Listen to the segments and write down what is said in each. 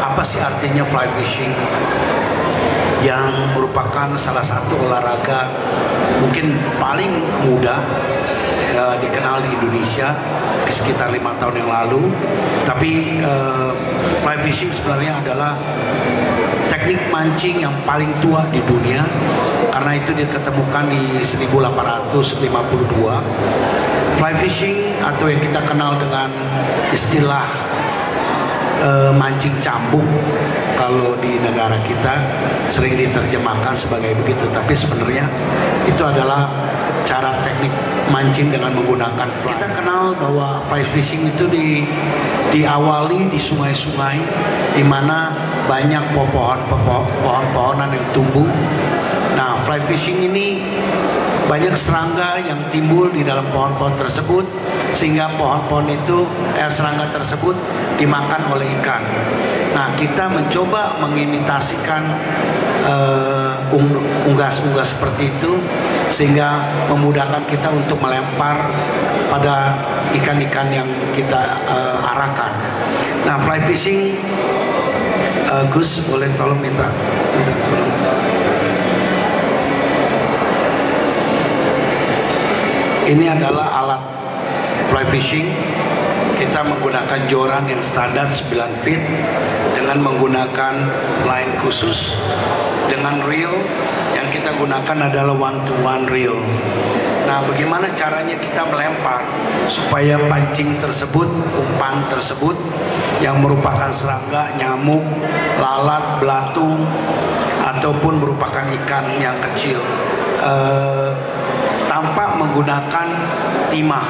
apa sih artinya fly fishing, yang merupakan salah satu olahraga mungkin paling mudah dikenal di Indonesia di sekitar 5 tahun yang lalu. Tapi fly fishing sebenarnya adalah teknik mancing yang paling tua di dunia, karena itu diketemukan di 1852. Fly fishing atau yang kita kenal dengan istilah mancing cambuk kalau di negara kita sering diterjemahkan sebagai begitu, tapi sebenarnya itu adalah cara teknik mancing dengan menggunakan fly. Kita kenal bahwa fly fishing itu diawali di sungai-sungai di mana banyak pohon-pohonan yang tumbuh. Nah, fly fishing ini banyak serangga yang timbul di dalam pohon-pohon tersebut, sehingga pohon-pohon itu serangga tersebut dimakan oleh ikan. Nah, kita mencoba mengimitasikan unggas-unggas seperti itu, sehingga memudahkan kita untuk melempar pada ikan-ikan yang kita arahkan. Nah, fly fishing, Gus boleh tolong minta tolong. Ini adalah alat fly fishing. Kita menggunakan joran yang standar 9 feet dengan menggunakan line khusus, dengan reel yang kita gunakan adalah 1-to-1 reel. Nah, bagaimana caranya kita melempar supaya pancing tersebut, umpan tersebut yang merupakan serangga, nyamuk, lalat, belatung, ataupun merupakan ikan yang kecil, tanpa menggunakan timah.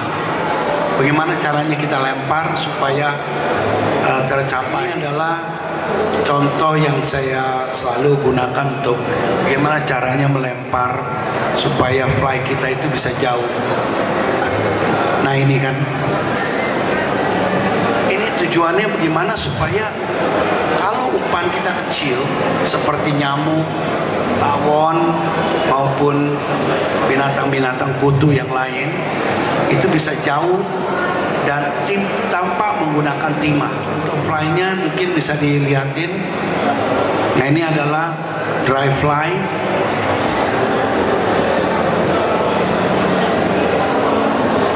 Bagaimana caranya kita lempar supaya tercapai. Ini adalah contoh yang saya selalu gunakan untuk bagaimana caranya melempar supaya fly kita itu bisa jauh. Nah, ini kan, ini tujuannya bagaimana supaya kalau umpan kita kecil seperti nyamuk, tawon maupun binatang-binatang kutu yang lain itu bisa jauh dan tanpa menggunakan timah. Untuk fly-nya mungkin bisa dilihatin. Nah, ini adalah dry fly.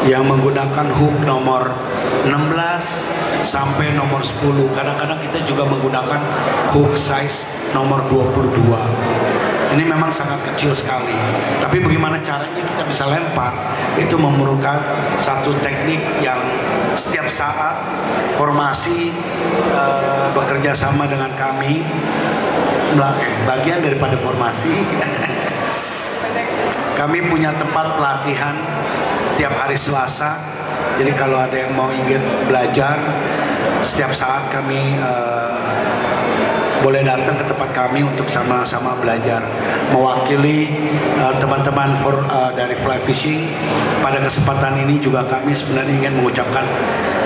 Yang menggunakan hook nomor 16 sampai nomor 10. Kadang-kadang kita juga menggunakan hook size nomor 22. Ini memang sangat kecil sekali, tapi bagaimana caranya kita bisa lempar itu memerlukan satu teknik yang setiap saat formasi bekerja sama dengan kami, bagian daripada formasi. Kami punya tempat pelatihan setiap hari Selasa. Jadi kalau ada yang mau ingin belajar, setiap saat kami boleh datang ke tempat kami untuk sama-sama belajar. Mewakili teman-teman dari fly fishing, pada kesempatan ini juga kami sebenarnya ingin mengucapkan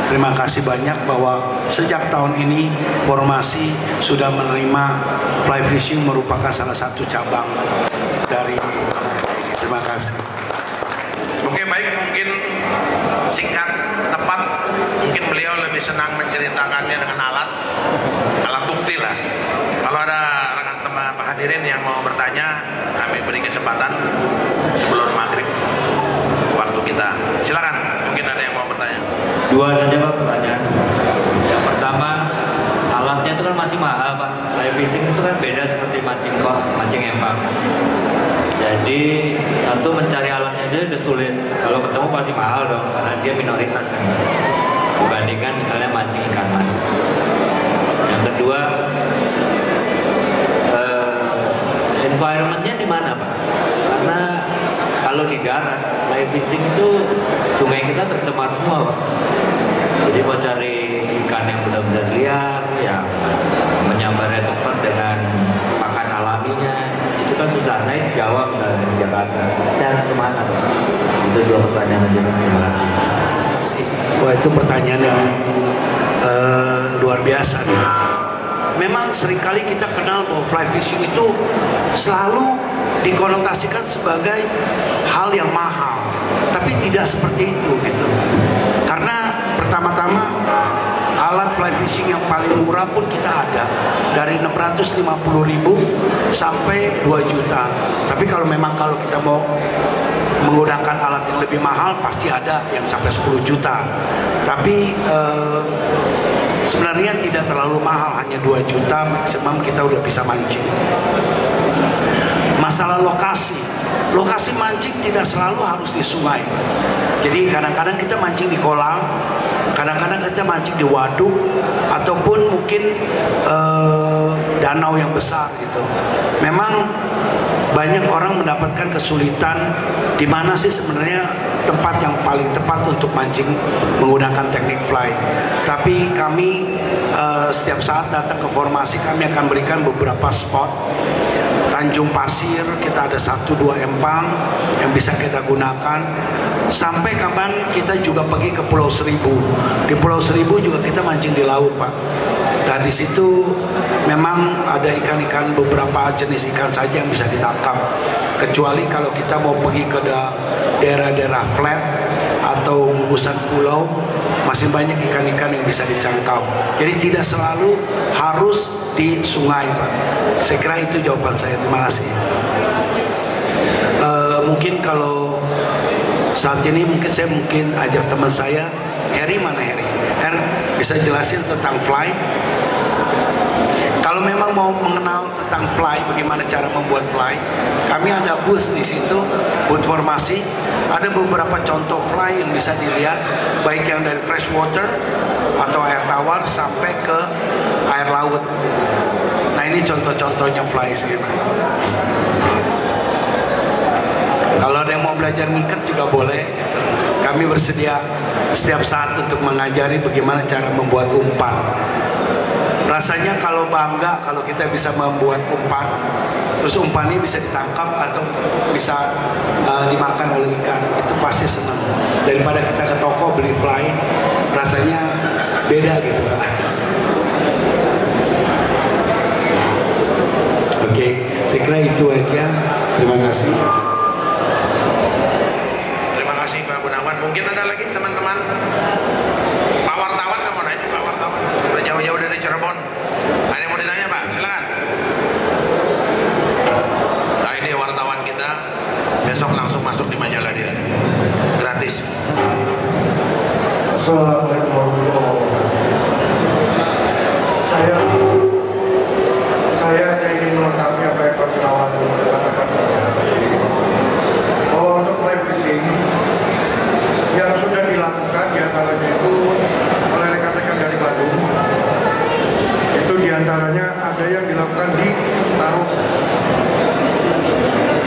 terima kasih banyak bahwa sejak tahun ini formasi sudah menerima fly fishing merupakan salah satu cabang dari. Terima kasih. Oke, baik, mungkin singkat, tepat, mungkin beliau lebih senang menceritakannya dengan alat bukti lah. Kalau ada rekan teman hadirin yang mau bertanya, kami beri kesempatan sebelum maghrib waktu kita. Silakan, mungkin ada yang mau bertanya. Dua saja Pak pertanyaan. Yang pertama, alatnya itu kan masih mahal Pak. Fly fishing itu kan beda seperti mancing empang. Jadi satu, mencari alatnya aja udah sulit. Kalau ketemu pasti mahal dong, karena dia minoritas kan, dibandingkan misalnya mancing ikan mas. Yang kedua, environmentnya di mana Pak? Karena kalau di darat, fly fishing itu sungai kita tercemar semua Pak. Jadi mau cari ikan yang benar-benar liar, yang menyambarnya cepat dengan pakan alaminya, itu kan susah. Saya di Jawa misalnya, di Jakarta, saya harus kemana Pak? Itu dua pertanyaan aja. Terima kasih. Wah, itu pertanyaan yang luar biasa nih. Memang seringkali kita kenal bahwa fly fishing itu selalu dikonotasikan sebagai hal yang mahal, tapi tidak seperti itu gitu. Karena pertama-tama alat fly fishing yang paling murah pun kita ada, dari 650.000 sampai 2 juta. Tapi kalau kita mau menggunakan alat yang lebih mahal, pasti ada yang sampai 10 juta. Tapi sebenarnya tidak terlalu mahal, hanya 2 juta maksimum kita udah bisa mancing. Masalah lokasi mancing tidak selalu harus di sungai. Jadi kadang-kadang kita mancing di kolam, kadang-kadang kita mancing di waduk, ataupun mungkin danau yang besar gitu. Memang banyak orang mendapatkan kesulitan di mana sih sebenarnya tempat yang paling tepat untuk mancing menggunakan teknik fly. Tapi kami setiap saat datang ke formasi, kami akan berikan beberapa spot. Tanjung Pasir kita ada 1-2 empang yang bisa kita gunakan. Sampai kapan kita juga pergi ke Pulau Seribu. Di Pulau Seribu juga kita mancing di laut, Pak. Dan di situ memang ada ikan-ikan, beberapa jenis ikan saja yang bisa ditangkap. Kecuali kalau kita mau pergi ke daerah-daerah flat atau gugusan pulau, masih banyak ikan-ikan yang bisa dicangkau. Jadi tidak selalu harus di sungai, Pak. Saya kira itu jawaban saya. Terima kasih. Mungkin kalau saat ini saya ajak teman saya, Harry mana Harry? Harry bisa jelasin tentang fly. Kalau memang mau mengenal tentang fly, bagaimana cara membuat fly, kami ada booth di situ, booth formasi. Ada beberapa contoh fly yang bisa dilihat, baik yang dari freshwater atau air tawar sampai ke air laut. Nah, ini contoh-contohnya fly sih. Kalau ada yang mau belajar ngikat juga boleh. Kami bersedia setiap saat untuk mengajari bagaimana cara membuat umpan. Rasanya kalau bangga kalau kita bisa membuat umpan, terus umpannya bisa ditangkap atau bisa dimakan oleh ikan, itu pasti senang. Daripada kita ke toko beli fly, rasanya beda gitu, Pak. Oke, saya kira itu aja. Terima kasih. Terima kasih Pak Gunawan. Mungkin ada lagi teman-teman. Pak wartawan nggak mau nanya, Pak wartawan. Udah jauh-jauh dari Cirebon. Ada yang mau ditanya, Pak? Silakan. Nah, ini wartawan kita. Besok langsung masuk di majalah dia. Gratis. Assalamualaikum warahmatullahi wabarakatuh. Saya hanya ingin melengkapi apa yang Pak Gunawan katakan, bahwa untuk fly fishing yang sudah dilakukan diantaranya itu oleh rekan-rekan dari Bandung, itu diantaranya ada yang dilakukan di Sentaro,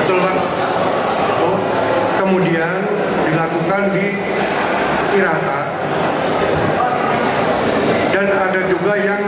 betul Pak? Kemudian dilakukan di Cirata, dan ada juga yang